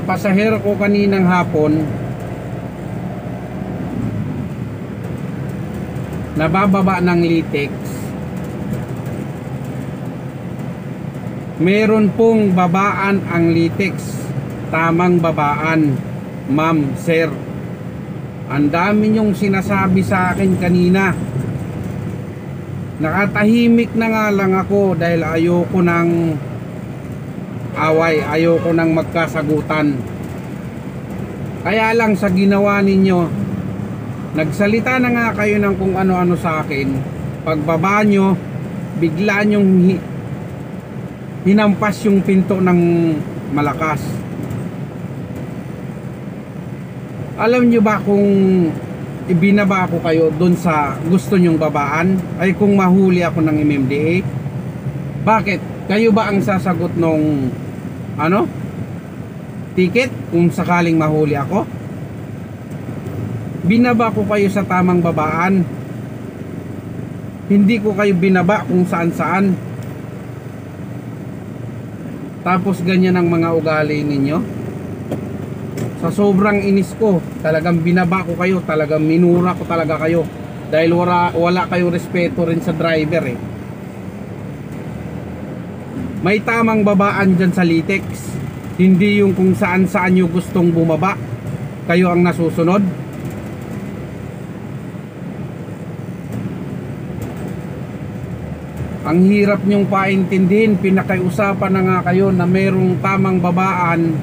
pasahero ko kaninang hapon, nabababa ng Litex. Meron pong babaan ang Litex. Tamang babaan, ma'am, sir. Ang dami niyong sinasabi sa akin kanina. Nakatahimik na nga lang ako dahil ayoko ng away, ayoko ng magkasagutan. Kaya lang sa ginawa ninyo, nagsalita na nga kayo ng kung ano-ano sa akin. Pagbaba nyo, bigla nyong hinampas yung pinto ng malakas. Alam nyo ba kung ibinaba ko kayo dun sa gusto nyong babaan, ay kung mahuli ako ng MMDA? Bakit? Kayo ba ang sasagot nung ticket kung sakaling mahuli ako? Binaba ko kayo sa tamang babaan. Hindi ko kayo binaba kung saan-saan. Tapos ganyan ang mga ugali ninyo. Sa sobrang inis ko, talagang binaba ko kayo, talagang minura ko talaga kayo. Dahil wala kayo respeto rin sa driver eh. May tamang babaan dyan sa Litex. Hindi yung kung saan-saan nyo gustong bumaba, kayo ang nasusunod. Ang hirap nyong paintindihin, pinakaiusapan na nga kayo na merong tamang babaan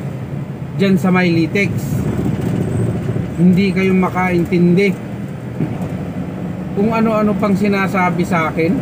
dyan sa may Litex. Hindi kayo makaintindi kung ano-ano pang sinasabi sa akin.